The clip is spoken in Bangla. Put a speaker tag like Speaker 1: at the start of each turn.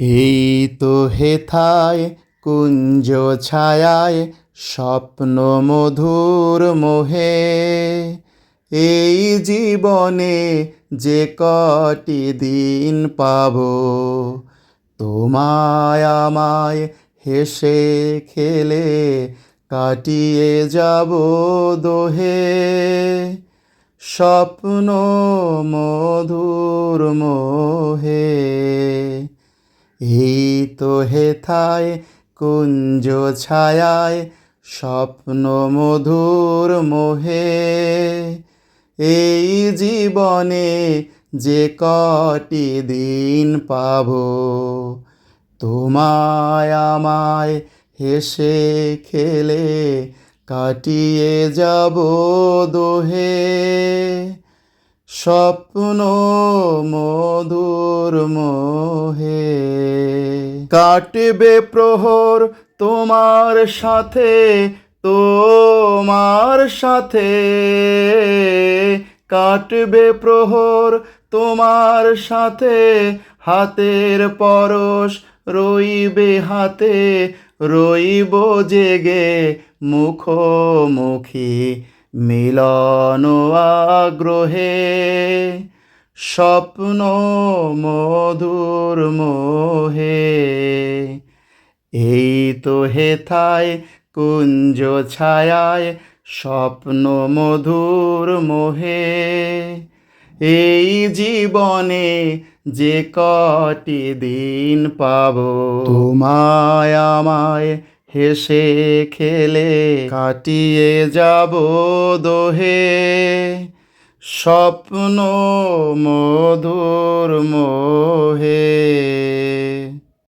Speaker 1: এই তো হেথায় কুঞ্জ ছায়ায় স্বপ্ন মধুর মোহে, এই জীবনে যে কটি দিন পাব, তোমায় আমায় হেসে খেলে কাটিয়ে যাব দোহে। স্বপ্ন মধুর মোহে, এই তো হেথায় কুঞ্জ ছায়ায় স্বপ্ন মধুর মোহে, এই জীবনে যে কটি দিন পাব, তোমায় আমায় হেসে খেলে কাটিয়ে যাব দোহে। স্বপ্ন মধুর মোহে, কাটবে প্রহর তোমার সাথে, তোমার সাথে কাটবে প্রহর তোমার সাথে, হাতের পরশ রইবে হাতে, রইব জেগে মুখোমুখি মিলন আগ্রহে। স্বপ্ন মধুর মোহে, এই তো হেথায় কুঞ্জ ছায়ায় স্বপ্ন মধুর মোহে, এই জীবনে যে কটি দিন পাব, তোমায় আমায় হেসে খেলে কাটিয়ে যাব দোহে। স্বপ্ন মধুর মোহে।